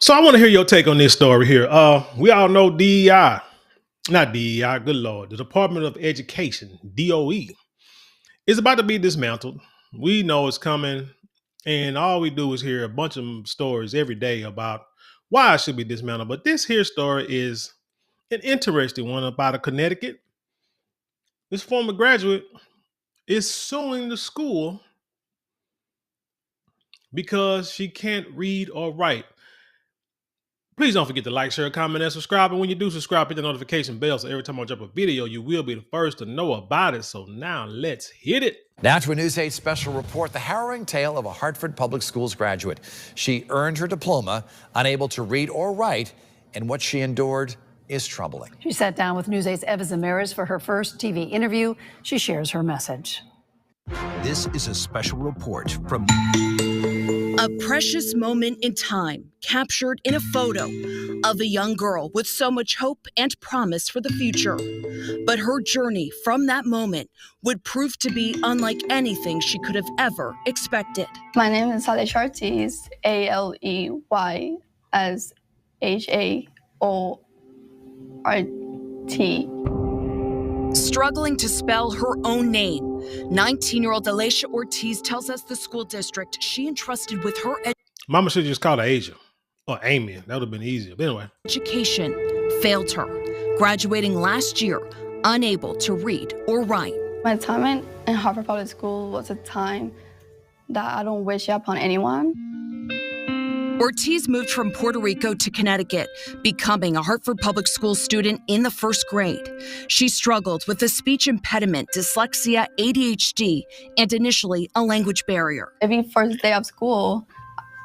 So I want to hear your take on this story here. We all know DEI, not DEI, good Lord, the Department of Education, DOE, is about to be dismantled. We know it's coming, and all we do is hear a bunch of stories every day about why it should be dismantled. But this here story is an interesting one about a Connecticut. This former graduate is suing the school because she can't read or write. Please don't forget to like, share, comment, and subscribe. And when you do subscribe, hit the notification bell so every time I drop a video, you will be the first to know about it. So now let's hit it. Now to a News 8 special report, the harrowing tale of a Hartford Public Schools graduate. She earned her diploma, unable to read or write, and what she endured is troubling. She sat down with News 8's Eva Zamaris for her first TV interview. She shares her message. This is a special report from... A precious moment in time captured in a photo of a young girl with so much hope and promise for the future. But her journey from that moment would prove to be unlike anything she could have ever expected. My name is Alesha Ortiz, A-L-E-Y-S-H-A-O-R-T. Struggling to spell her own name, 19-year-old Alesha Ortiz tells us the school district she entrusted with her Mama should just call her Asia or Amy. That would have been easier. But anyway. education failed her, graduating last year, unable to read or write. My time in Harvard Public School was a time that I don't wish upon anyone. Ortiz moved from Puerto Rico to Connecticut, becoming a Hartford Public School student in the first grade. She struggled with a speech impediment, dyslexia, ADHD, and initially a language barrier. Every first day of school,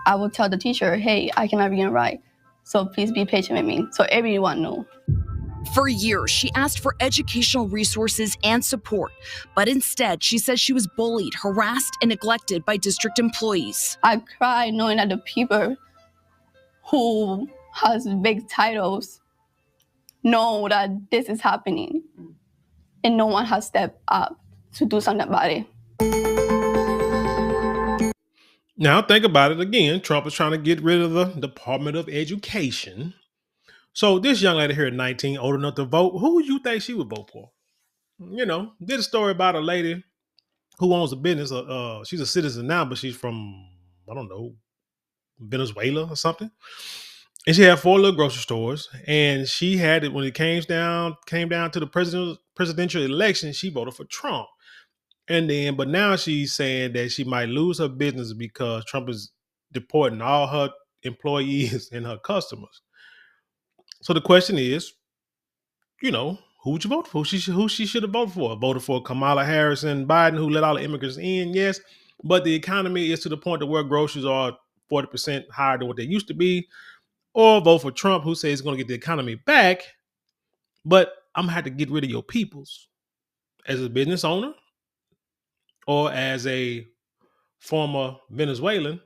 I would tell the teacher, hey, I cannot read and write, so please be patient with me, so everyone knows. For years, she asked for educational resources and support, but instead, she says she was bullied, harassed, and neglected by district employees. I cried knowing that the people who has big titles know that this is happening, and no one has stepped up to do something about it. Now think about it again. Trump is trying to get rid of the Department of Education. So this young lady here at 19, old enough to vote, who you think she would vote for? You know, did a story about a lady who owns a business. She's a citizen now, but she's from, I don't know, Venezuela or something. And she had 4 little grocery stores. And she had it when it came down to the presidential election, she voted for Trump. But now she's saying that she might lose her business because Trump is deporting all her employees and her customers. So the question is, you know, who would you vote for? Who she should have voted for? Voted for Kamala Harris and Biden, who let all the immigrants in, yes. But the economy is to the point that where groceries are 40% higher than what they used to be. Or vote for Trump, who says he's going to get the economy back. But I'm going to have to get rid of your peoples. As a business owner or as a former Venezuelan,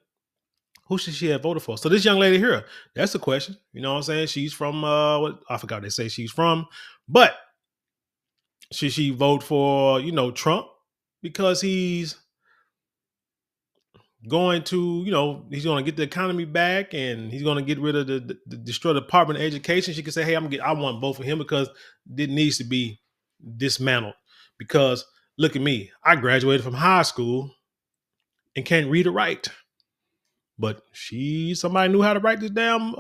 who should she have voted for? So this young lady here, that's the question. You know what I'm saying? She's from, what I forgot what they say she's from. But should she vote for, you know, Trump? Because he's going to, you know, he's going to get the economy back and he's going to get rid of the destroy the Department of Education. She could say, hey, I want to vote for him because it needs to be dismantled. Because look at me. I graduated from high school and can't read or write. But somebody knew how to write this damn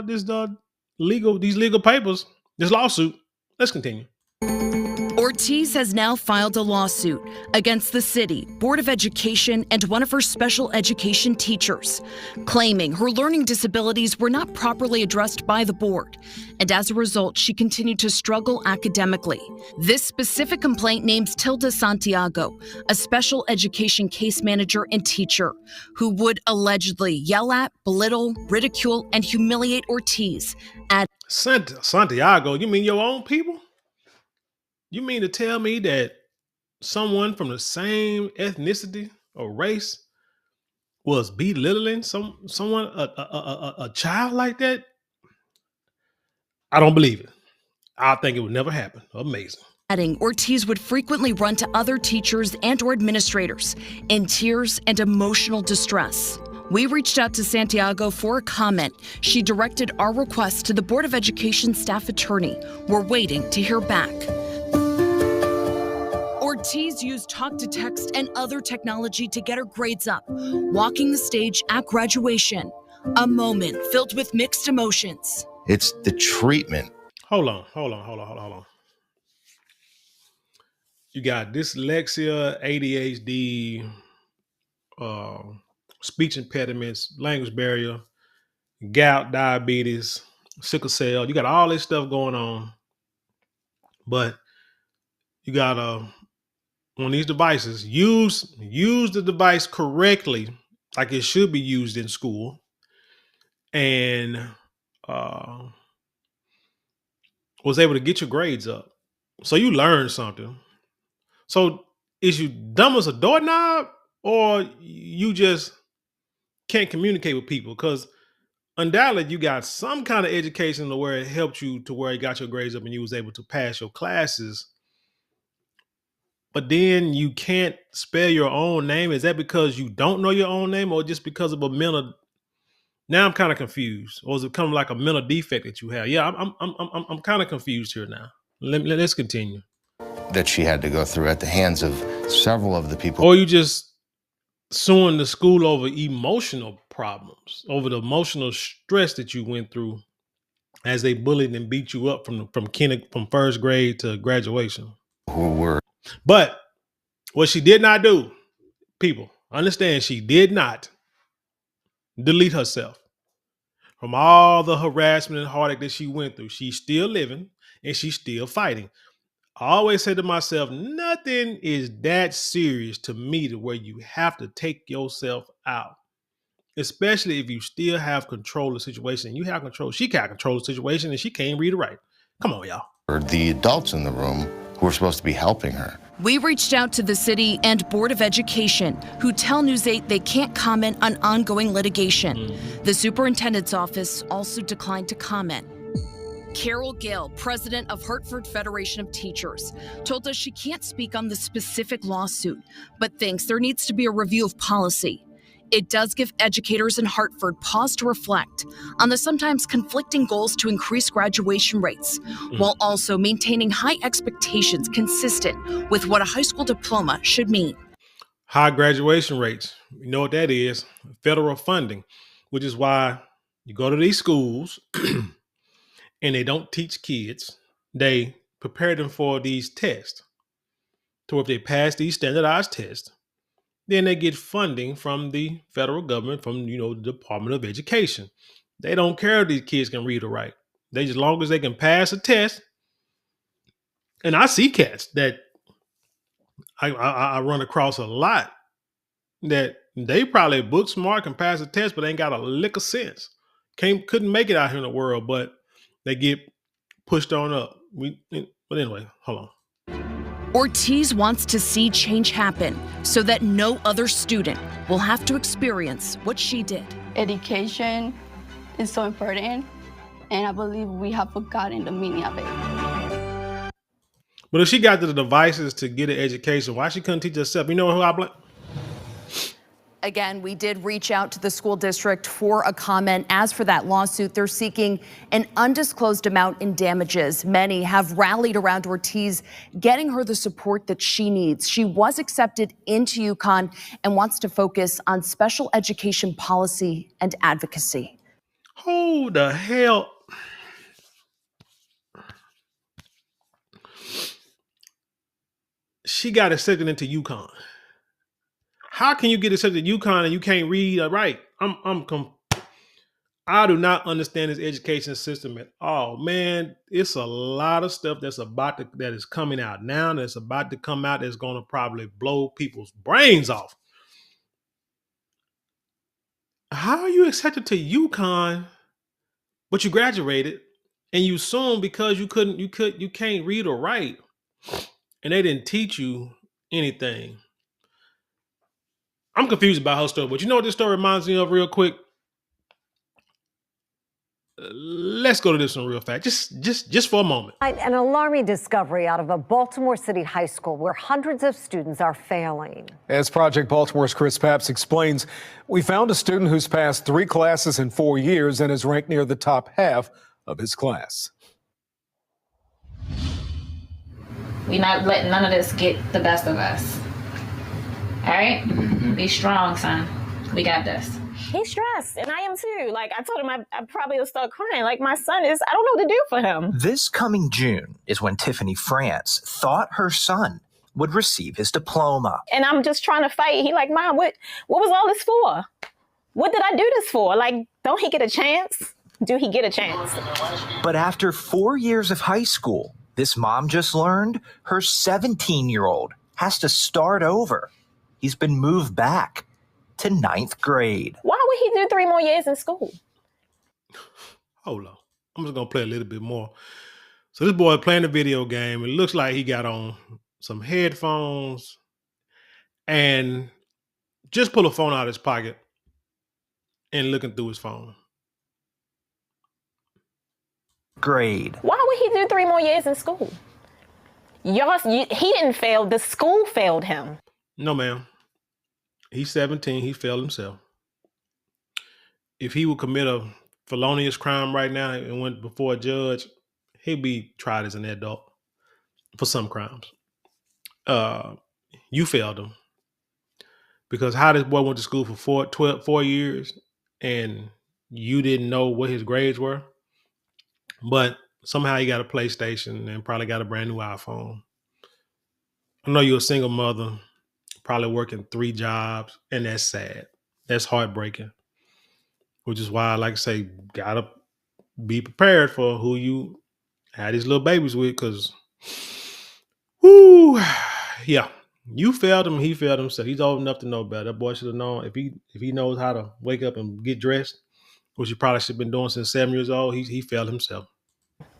these legal papers, this lawsuit. Let's continue. Ortiz has now filed a lawsuit against the city, Board of Education, and one of her special education teachers, claiming her learning disabilities were not properly addressed by the board. And as a result, she continued to struggle academically. This specific complaint names Tilda Santiago, a special education case manager and teacher, who would allegedly yell at, belittle, ridicule, and humiliate Ortiz at Santiago, you mean your own people? You mean to tell me that someone from the same ethnicity or race was belittling someone, a child like that? I don't believe it. I think it would never happen. Amazing. Adding, Ortiz would frequently run to other teachers and or administrators in tears and emotional distress. We reached out to Santiago for a comment. She directed our request to the Board of Education staff attorney. We're waiting to hear back. Ortiz used talk to text and other technology to get her grades up, walking the stage at graduation. A moment filled with mixed emotions. It's the treatment. Hold on. You got dyslexia, ADHD, speech impediments, language barrier, gout, diabetes, sickle cell. You got all this stuff going on, but you got on these devices, use the device correctly, like it should be used in school, and was able to get your grades up. So you learned something. So is you dumb as a doorknob, or you just can't communicate with people? Because undoubtedly you got some kind of education to where it helped you to where you got your grades up and you was able to pass your classes. But then you can't spell your own name. Is that because you don't know your own name, or just because of a mental? Now I'm kind of confused. Or is it kind of like a mental defect that you have? Yeah, I'm kind of confused here now. Let's continue. That she had to go through at the hands of several of the people. Or you just suing the school over emotional problems, over the emotional stress that you went through as they bullied and beat you up from first grade to graduation. Who were. But what she did not do, people, understand, she did not delete herself from all the harassment and heartache that she went through. She's still living and she's still fighting. I always say to myself, nothing is that serious to me to where you have to take yourself out, especially if you still have control of the situation. You have control. She can't control the situation and she can't read or write. Come on, y'all. The adults in the room who were supposed to be helping her. We reached out to the city and Board of Education, who tell News 8 they can't comment on ongoing litigation. The superintendent's office also declined to comment. Carol Gale, president of Hartford Federation of Teachers, told us she can't speak on the specific lawsuit, but thinks there needs to be a review of policy. It does give educators in Hartford pause to reflect on the sometimes conflicting goals to increase graduation rates, while also maintaining high expectations consistent with what a high school diploma should mean. High graduation rates. You know what that is? Federal funding, which is why you go to these schools and they don't teach kids. They prepare them for these tests. So if they pass these standardized tests, then they get funding from the federal government, from the Department of Education. They don't care if these kids can read or write. They, as long as they can pass a test. And I see cats that I run across a lot that they probably book smart, can pass a test, but ain't got a lick of sense. Couldn't make it out here in the world, but they get pushed on up. But anyway, hold on. Ortiz wants to see change happen so that no other student will have to experience what she did. Education is so important, and I believe we have forgotten the meaning of it. But if she got the devices to get an education, why she couldn't teach herself? You know who I blame? Again, we did reach out to the school district for a comment. As for that lawsuit, they're seeking an undisclosed amount in damages. Many have rallied around Ortiz, getting her the support that she needs. She was accepted into UConn and wants to focus on special education policy and advocacy. Who the hell? She got accepted into UConn. How can you get accepted to UConn and you can't read or write? I do not understand this education system at all, man. It's a lot of stuff that is coming out now. That's about to come out. That's going to probably blow people's brains off. How are you accepted to UConn, but you graduated, and you assume because you can't read or write, and they didn't teach you anything? I'm confused about her story, but you know what this story reminds me of real quick? let's go to this one real fast, just for a moment. An alarming discovery out of a Baltimore City high school where hundreds of students are failing. As Project Baltimore's Chris Papps explains, we found a student who's passed 3 classes in 4 years and is ranked near the top half of his class. We're not letting none of this get the best of us. All right? Be strong, son. We got this. He's stressed, and I am too. Like, I told him I probably will start crying. Like, my son is, I don't know what to do for him. This coming June is when Tiffany France thought her son would receive his diploma. And I'm just trying to fight. He like, Mom, what was all this for? What did I do this for? Like, don't he get a chance? Do he get a chance? But after 4 years of high school, this mom just learned her 17-year-old has to start over. He's been moved back to 9th grade. Why would he do 3 more years in school? Hold on. I'm just going to play a little bit more. So this boy playing a video game. It looks like he got on some headphones and just pull a phone out of his pocket and looking through his phone. Grade. Why would he do 3 more years in school? He didn't fail. The school failed him. No, ma'am. He's 17. He failed himself. If he would commit a felonious crime right now and went before a judge, he'd be tried as an adult for some crimes. You failed him. Because how this boy went to school for 4 years and you didn't know what his grades were, but somehow he got a PlayStation and probably got a brand new iPhone. I know you're a single mother, probably working 3 jobs, and that's sad. That's heartbreaking. Which is why I like to say, gotta be prepared for who you had these little babies with, because, whoo, yeah, you failed him, he failed himself. He's old enough to know better. That boy should have known if he knows how to wake up and get dressed, which he probably should have been doing since 7 years old. He failed himself.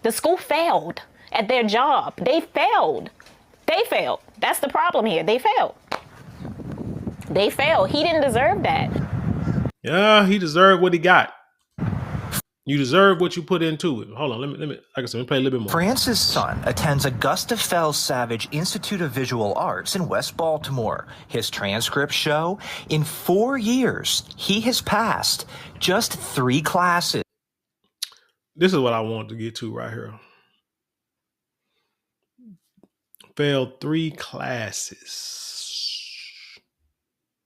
The school failed at their job. They failed. They failed. That's the problem here. They failed. They failed. He didn't deserve that. Yeah, he deserved what he got. You deserve what you put into it. Hold on, let me like I said, let me play a little bit more. France's son attends Augusta Fells Savage Institute of Visual Arts in West Baltimore. His transcripts show in 4 years, he has passed just 3 classes. This is what I want to get to right here. Failed 3 classes.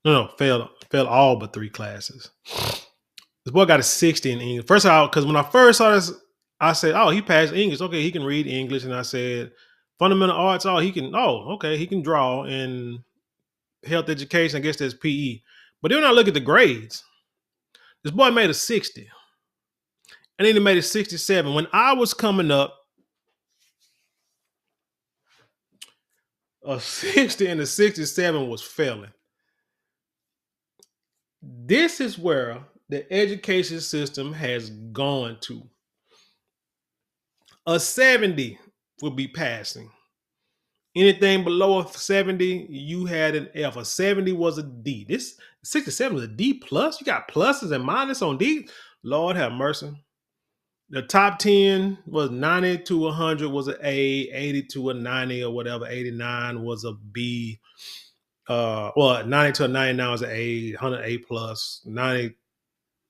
No, failed all but 3 classes. This boy got a 60 in English. First of all, because when I first saw this, I said, oh, he passed English. Okay, he can read English. And I said, fundamental arts, he can draw. And health education, I guess that's PE. But then when I look at the grades, this boy made a 60. And then he made a 67. When I was coming up, a 60 and a 67 was failing. This is where the education system has gone to. A 70 would be passing. Anything below a 70, you had an F. A 70 was a D. This 67 was a D plus. You got pluses and minuses on D. Lord have mercy. The top 10 was 90 to 100 was an A, 80 to a 90 or whatever, 89 was a B. 90 to a 99 was an A, 100 A plus, 90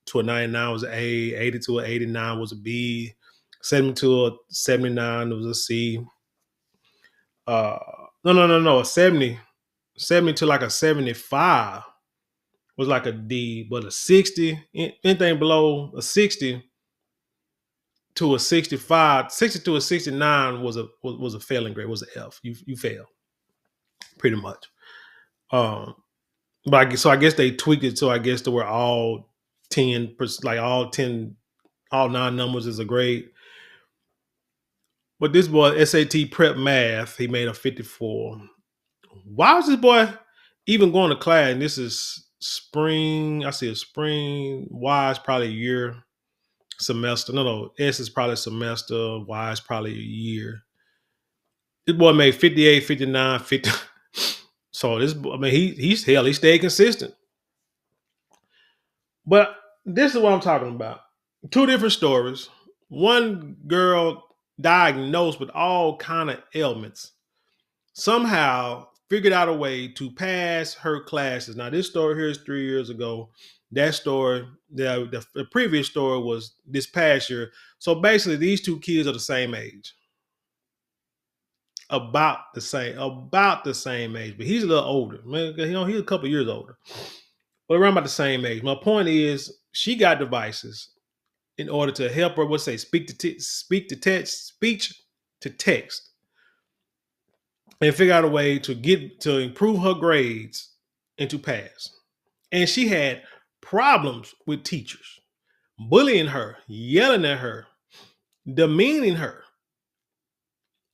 to a 99 was an A, 80 to a 89 was a B, 70 to a 79 was a C. No, a 70 to like a 75 was like a D, but a 60, anything below a 60 to a 65, 60 to a 69 was a failing grade, was an F. You failed, pretty much. But I guess they tweaked it so I guess to where all 10, like all 9 numbers is a grade. But this boy, SAT prep math, he made a 54. Why is this boy even going to class? And this is spring. I see a spring. Y is probably a year. Semester. No. S is probably semester. Y is probably a year. This boy made 58, 59, 50. So he stayed consistent. But this is what I'm talking about. 2 different stories. One girl diagnosed with all kind of ailments somehow figured out a way to pass her classes. Now, this story here is 3 years ago. That story, the previous story was this past year. So basically, these two kids are the same age. About the same age. But he's a little older. Man, he's a couple years older. But around about the same age. My point is, she got devices in order to help her, speech to text, and figure out a way to improve her grades and to pass. And she had problems with teachers, bullying her, yelling at her, demeaning her.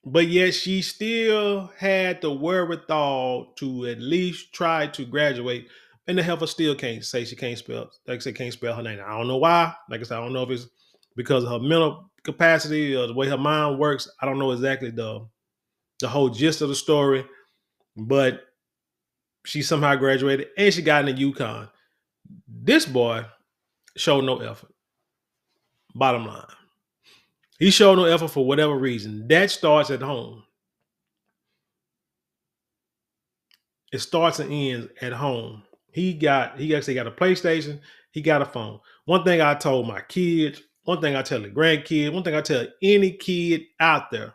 But yet she still had the wherewithal to at least try to graduate. And the helper still can't say she can't spell, like I said, can't spell her name. I don't know why. Like I said, I don't know if it's because of her mental capacity or the way her mind works. I don't know exactly the whole gist of the story, but she somehow graduated and she got into UConn. This boy showed no effort. Bottom line. He showed no effort for whatever reason. That starts at home. It starts and ends at home. He actually got a PlayStation. He got a phone. One thing I told my kids, one thing I tell the grandkids, one thing I tell any kid out there.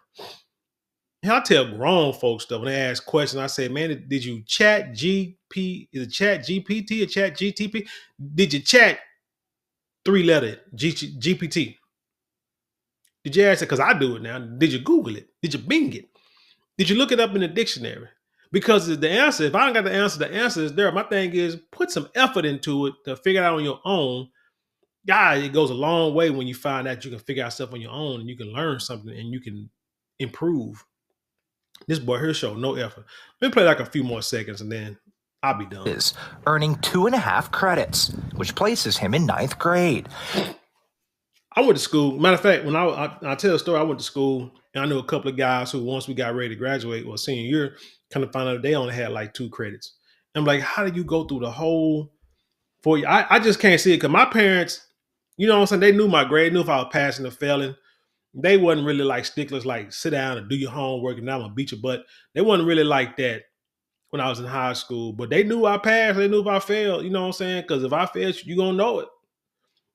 And I tell grown folks stuff when they ask questions. I say, man, did you chat GP? Is it chat GPT or chat GTP? Did you chat 3-letter GPT? Did you ask it? Because I do it now. Did you Google it? Did you Bing it? Did you look it up in the dictionary? Because the answer, if I don't got the answer is there. My thing is put some effort into it to figure it out on your own. God, it goes a long way when you find out you can figure out stuff on your own and you can learn something and you can improve. This boy here showed no effort. Let me play like a few more seconds and then I'll be done. Is earning 2.5 credits, which places him in 9th grade. I went to school. Matter of fact, when I tell the story, I went to school and I knew a couple of guys who, once we got ready to graduate or senior year, kind of found out they only had like 2 credits. I'm like, how did you go through the whole 4 years? I just can't see it because my parents, you know what I'm saying? They knew my grade, knew if I was passing or failing. They wasn't really like sticklers, like sit down and do your homework and I'm gonna beat your butt. They wasn't really like that when I was in high school, but they knew I passed. They knew if I failed, you know what I'm saying? Because if I failed, you're gonna know it.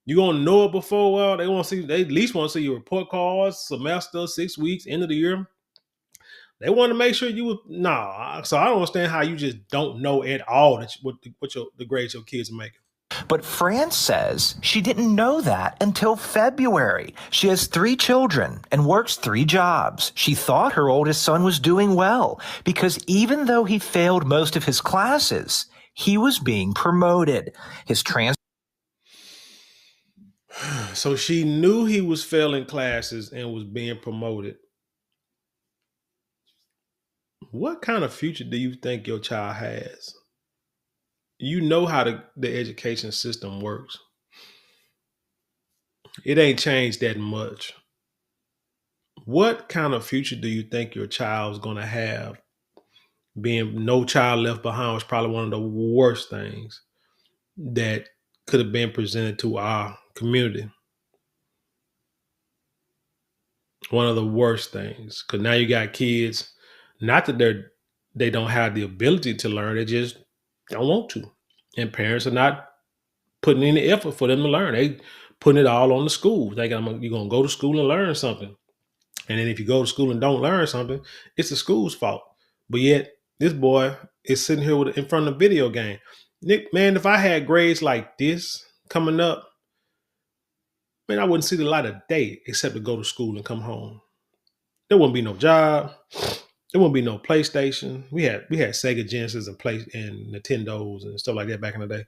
You're gonna know it before. Well, they want to see. They at least want to see your report cards, semester, 6 weeks, end of the year. They want to make sure you would. Nah, so I don't understand how you just don't know at all that what the grades your kids are making. But France says she didn't know that until February. She has 3 children and works 3 jobs. She thought her oldest son was doing well because even though he failed most of his classes, he was being promoted. So she knew he was failing classes and was being promoted. What kind of future do you think your child has? You know how the education system works. It ain't changed that much. What kind of future do you think your child's going to have? Being no child left behind was probably one of the worst things that could have been presented to our community. One of the worst things, because now you got kids, not that they don't have the ability to learn, they just don't want to. And parents are not putting any effort for them to learn. They putting it all on the school. Thinking you're going to go to school and learn something. And then if you go to school and don't learn something, it's the school's fault. But yet this boy is sitting here in front of a video game. Nick, man, if I had grades like this coming up, man, I wouldn't see the light of day except to go to school and come home. There wouldn't be no job. There wouldn't be no PlayStation. We had Sega Genesis and Nintendos and stuff like that back in the day.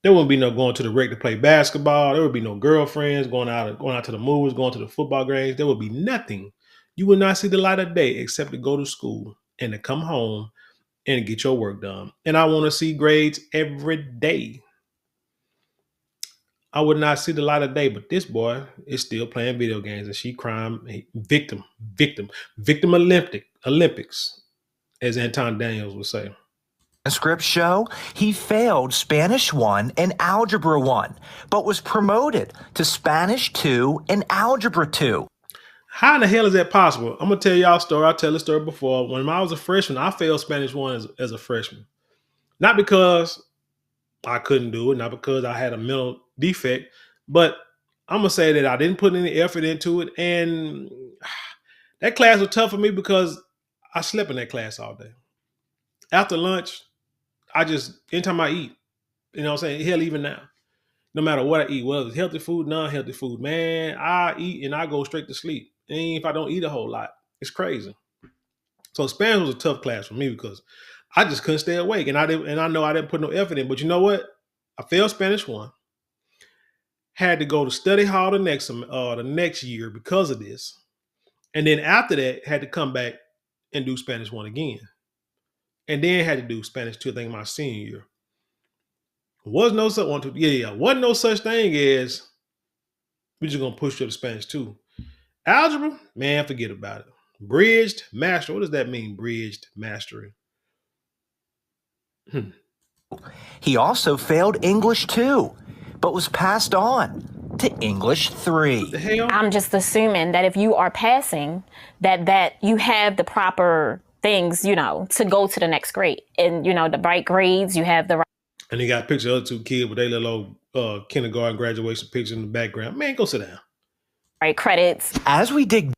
There wouldn't be no going to the rec to play basketball. There would be no girlfriends going out to the movies, going to the football games. There would be nothing. You would not see the light of day except to go to school and to come home and get your work done. And I want to see grades every day. I would not see the light of day, but this boy is still playing video games and she crime victim Olympics, as Anton Daniels would say. Transcripts show he failed Spanish 1 and Algebra 1, but was promoted to Spanish 2 and Algebra 2. How in the hell is that possible? I'm going to tell y'all a story. I tell this story before. When I was a freshman, I failed Spanish 1 as a freshman. Not because I couldn't do it, not because I had a mental defect, but I'm going to say that I didn't put any effort into it. And that class was tough for me because I slept in that class all day. After lunch, anytime I eat, you know what I'm saying? Hell, even now, no matter what I eat, whether it's healthy food, non-healthy food, man, I eat and I go straight to sleep. And if I don't eat a whole lot, it's crazy. So Spanish was a tough class for me because I just couldn't stay awake. And I know I didn't put no effort in. But you know what? I failed Spanish 1. Had to go to study hall the next year because of this. And then after that, had to come back and do Spanish 1 again. And then had to do Spanish 2, I think, my senior year. Wasn't no such thing as we're just gonna push you to Spanish 2. Algebra, man, forget about it. Bridged mastery. What does that mean? Bridged mastery. He also failed English 2, but was passed on to English 3. What the hell? I'm just assuming that if you are passing, that you have the proper things, to go to the next grade. And, the right grades, you have the right. And they got a picture of the 2 kids with their little kindergarten graduation picture in the background. Man, go sit down. Right credits. As we dig.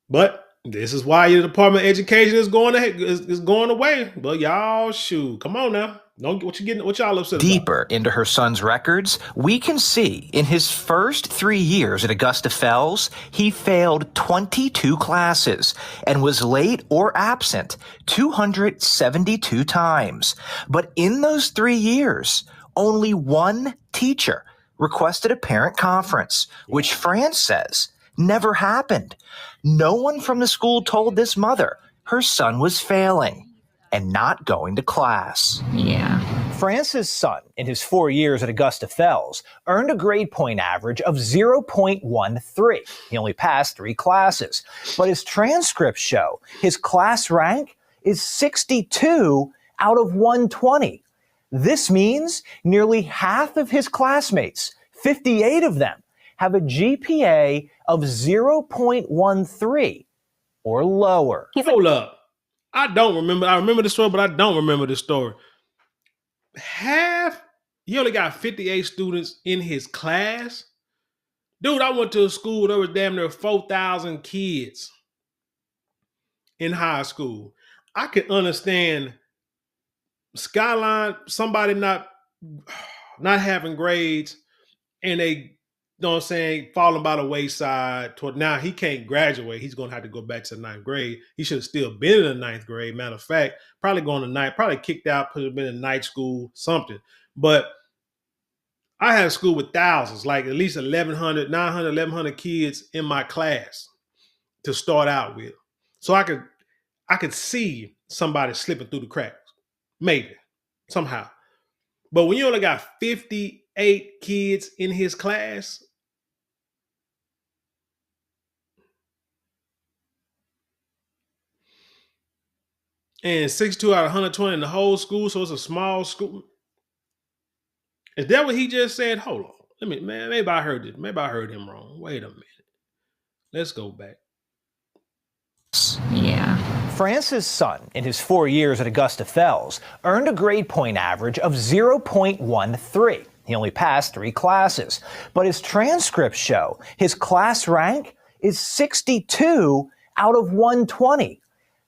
But this is why your Department of Education is going away. But y'all, shoot, come on now. Don't get what y'all upset deeper about. Into her son's records, we can see in his first 3 years at Augusta Fells, he failed 22 classes and was late or absent 272 times. But in those 3 years, only one teacher requested a parent conference, which France says never happened. No one from the school told this mother her son was failing and not going to class. Yeah. France's son, in his 4 years at Augusta Fells, earned a grade point average of 0.13. He only passed 3 classes, but his transcripts show his class rank is 62 out of 120. This means nearly half of his classmates, 58 of them, have a GPA of 0.13 or lower. Hold up. I remember the story, but I don't remember the story. He only got 58 students in his class. Dude, I went to a school, there was damn near 4,000 kids in high school. I could understand somebody not having grades and they, you know what I'm saying, falling by the wayside. Now he can't graduate. He's going to have to go back to the 9th grade. He should have still been in the 9th grade. Matter of fact, probably going to ninth, probably kicked out, could have been in night school, something. But I had a school with thousands, like at least 1,100 kids in my class to start out with. So I could see somebody slipping through the cracks, maybe, somehow. But when you only got 58 kids in his class, and 62 out of 120 in the whole school, so it's a small school. Is that what he just said? Hold on. Maybe I heard it. Maybe I heard him wrong. Wait a minute. Let's go back. Yeah. France's son, in his 4 years at Augusta Fells, earned a grade point average of 0.13. He only passed 3 classes, but his transcripts show his class rank is 62 out of 120.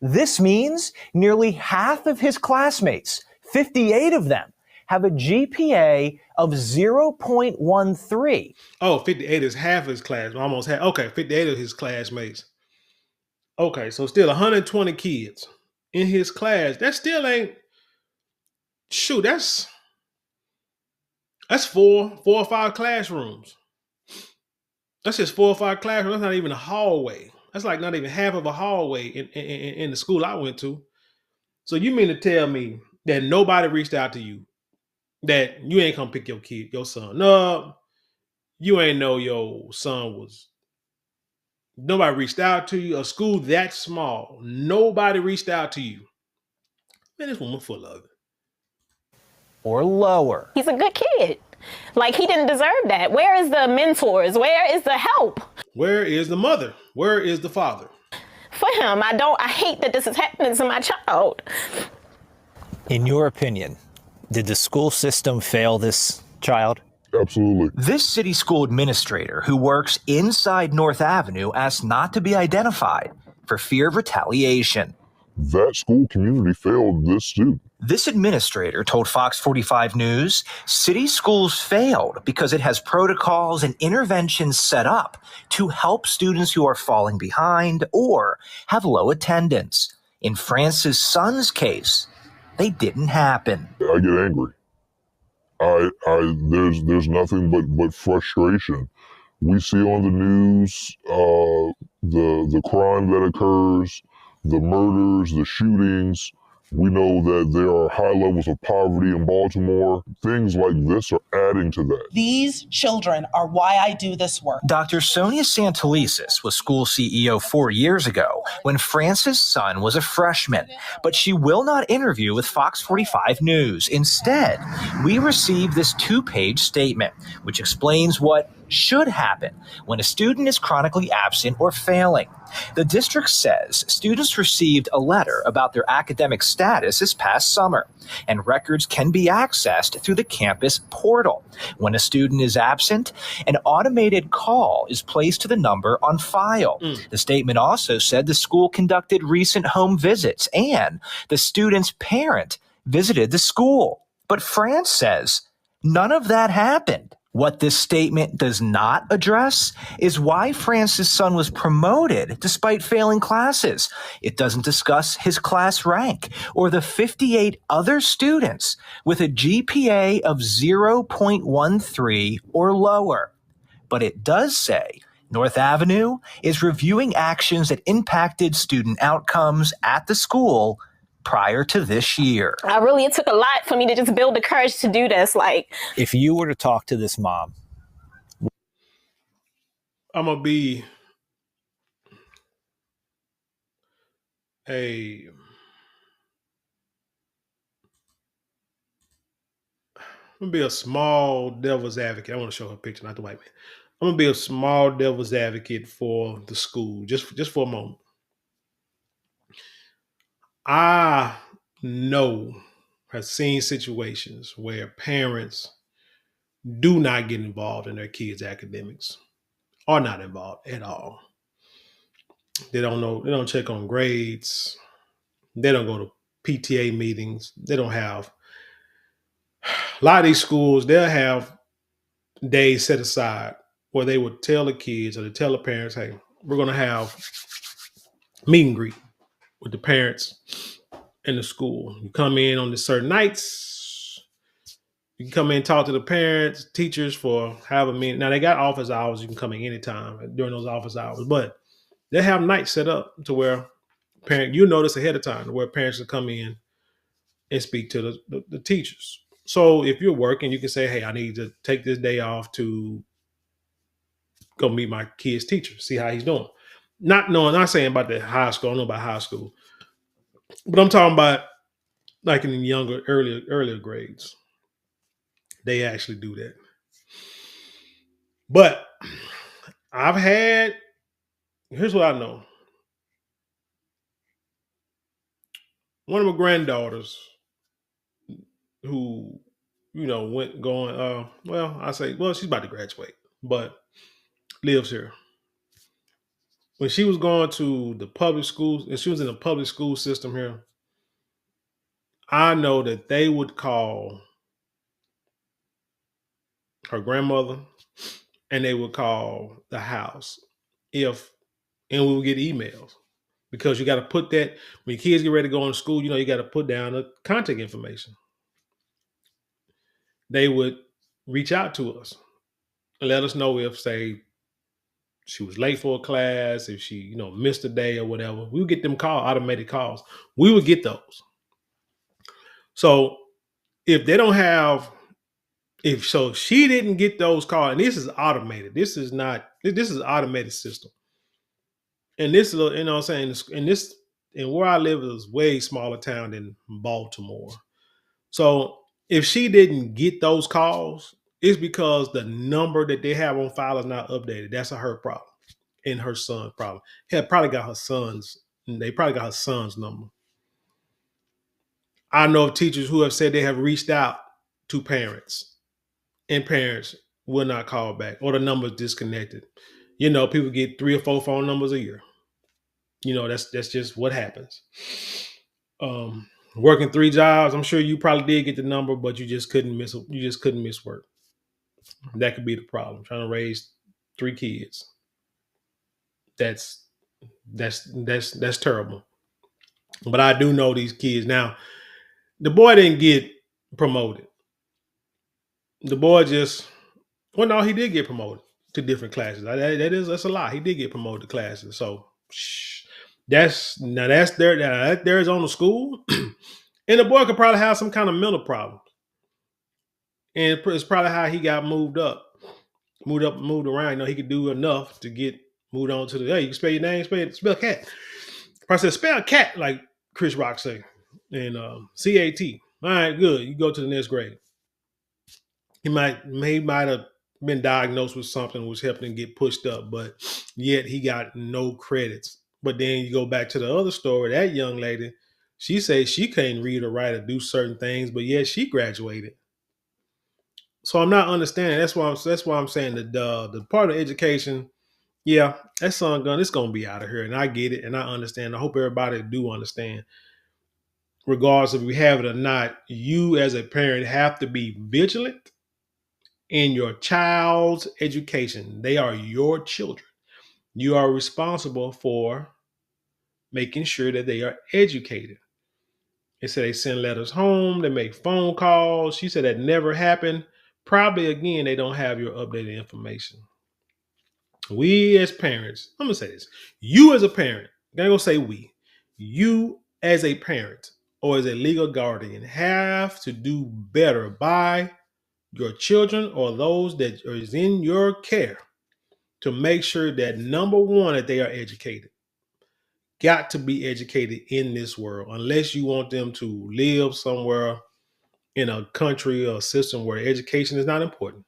This means nearly half of his classmates, 58 of them, have a GPA of 0.13. Oh, 58 is half his class, almost half. Okay, 58 of his classmates. Okay, so still 120 kids in his class. That still ain't, shoot, that's 4 or 5 classrooms. That's just 4 or 5 classrooms. That's not even a hallway. That's like not even half of a hallway in the school I went to. So you mean to tell me that nobody reached out to you, that you ain't come pick your son up, you ain't know your son was, nobody reached out to you, a school that small, nobody reached out to you. Man, this woman full of it. or lower. He's a good kid. Like, he didn't deserve that. Where is the mentors? Where is the help? Where is the mother? Where is the father? For him, I hate that this is happening to my child. In your opinion, did the school system fail this child? Absolutely. This city school administrator who works inside North Avenue asked not to be identified for fear of retaliation. That school community failed this student. This administrator told Fox 45 News city schools failed because it has protocols and interventions set up to help students who are falling behind or have low attendance. In France's son's case, they didn't happen. I get angry. There's nothing but frustration. We see on the news the crime that occurs, the murders, the shootings. We know that there are high levels of poverty in Baltimore. Things like this are adding to that. These children are why I do this work. Dr. Sonia Santelises was school CEO 4 years ago when France's son was a freshman, but she will not interview with Fox 45 News. Instead, we received this 2-page statement, which explains what should happen when a student is chronically absent or failing. The district says students received a letter about their academic status this past summer, and records can be accessed through the campus portal. When a student is absent, an automated call is placed to the number on file. The statement also said the school conducted recent home visits and the student's parent visited the school. But France says none of that happened. What this statement does not address is why France's son was promoted despite failing classes. It doesn't discuss his class rank or the 58 other students with a GPA of 0.13 or lower. But it does say North Avenue is reviewing actions that impacted student outcomes at the school prior to this year. It took a lot for me to just build the courage to do this. Like, if you were to talk to this mom, I'm gonna be a small devil's advocate. I want to show her picture, not the white man. I'm gonna be a small devil's advocate for the school, just for a moment. I have seen situations where parents do not get involved in their kids' academics, or not involved at all. They don't know. They don't check on grades. They don't go to PTA meetings. They don't have. A lot of these schools, they'll have days set aside where they would tell the kids or they tell the parents, hey, we're going to have meet and greet with the parents in the school. You come in on the certain nights. You can come in and talk to the parents, teachers for however many. Now, they got office hours. You can come in anytime during those office hours. But they have nights set up to where you notice ahead of time where parents will come in and speak to the teachers. So if you're working, you can say, hey, I need to take this day off to go meet my kid's teacher, see how he's doing. Not saying about the high school, I don't know about high school, but I'm talking about like in the younger, earlier grades. They actually do that. But here's what I know. One of my granddaughters who, she's about to graduate, but lives here. When she was going to the public schools, and she was in the public school system here, I know that they would call her grandmother and they would call the house and we would get emails. Because you got to put that, when your kids get ready to go to school, you got to put down the contact information. They would reach out to us and let us know if, say, she was late for a class, if she, missed a day or whatever. We would get them automated calls. We would get those. So if they don't have, she didn't get those calls, and this is automated. This is automated system. And this, you know what I'm saying? And where I live is way smaller town than Baltimore. So If she didn't get those calls, it's because the number that they have on file is not updated. That's a her problem and her son's problem. They probably got her son's number. I know of teachers who have said they have reached out to parents and parents will not call back or the number's disconnected. You know, people get 3 or 4 phone numbers a year. You know, that's just what happens. Working 3 jobs, I'm sure you probably did get the number, but you just couldn't miss work. That could be the problem. Trying to raise 3 kids. That's terrible. But I do know these kids. Now, the boy didn't get promoted. The boy no, he did get promoted to different classes. That's a lie. He did get promoted to classes. So that's there's on the school. And the boy could probably have some kind of mental problem. And it's probably how he got moved around. You know, he could do enough to get moved on to hey, you can spell your name, spell cat. I said, spell cat, like Chris Rock say. And C-A-T. All right, good. You go to the next grade. He might have been diagnosed with something which helped him get pushed up, but yet he got no credits. But then you go back to the other story, that young lady, she says she can't read or write or do certain things, but yet she graduated. So I'm not understanding. That's why I'm saying that the part of education, yeah, that son gun, it's gonna be out of here. And I get it and I understand. I hope everybody do understand. Regardless if we have it or not, you as a parent have to be vigilant in your child's education. They are your children. You are responsible for making sure that they are educated. They said they send letters home, they make phone calls. She said that never happened. Probably, again, they don't have your updated information. We as parents, I'm going to say this. You as a parent, I'm going to say we. You as a parent or as a legal guardian have to do better by your children or those that are in your care to make sure that, number one, that they are educated. Got to be educated in this world unless you want them to live somewhere in a country or system where education is not important.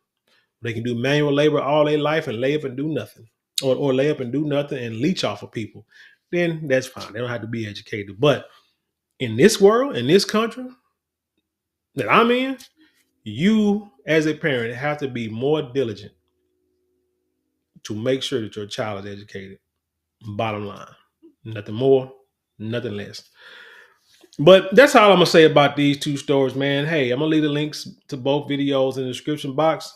They can do manual labor all their life and lay up and do nothing, or lay up and do nothing and leech off of people. Then that's fine. They don't have to be educated. But in this world, in this country that I'm in, you as a parent have to be more diligent to make sure that your child is educated. Bottom line. Nothing more, nothing less. But that's all I'm going to say about these 2 stories, man. Hey, I'm going to leave the links to both videos in the description box.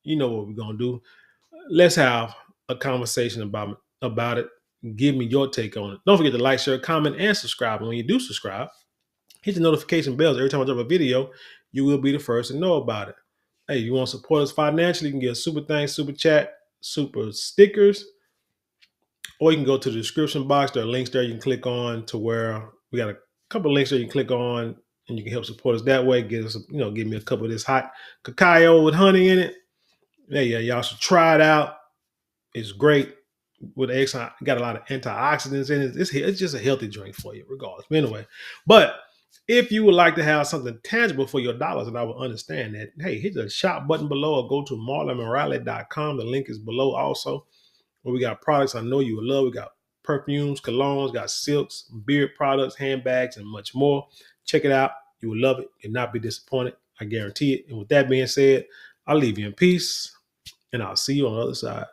You know what we're going to do. Let's have a conversation about it. Give me your take on it. Don't forget to like, share, comment, and subscribe. And when you do subscribe, hit the notification bells. Every time I drop a video, you will be the first to know about it. Hey, you want to support us financially, you can get a super thanks, super chat, super stickers, or you can go to the description box. There are links there you can click on to where we got a couple of links there you can click on and you can help support us that way. Give me a cup of this hot cacao with honey in it. Yeah, y'all should try it out. It's great with eggs. Got a lot of antioxidants in it. It's just a healthy drink for you, regardless. But anyway, if you would like to have something tangible for your dollars, and I will understand that, hey, hit the shop button below or go to marlonmorale.com. The link is below also, where we got products I know you will love. We got perfumes, colognes, got silks, beard products, handbags, and much more. Check it out. You will love it. You'll not be disappointed. I guarantee it. And with that being said, I'll leave you in peace, and I'll see you on the other side.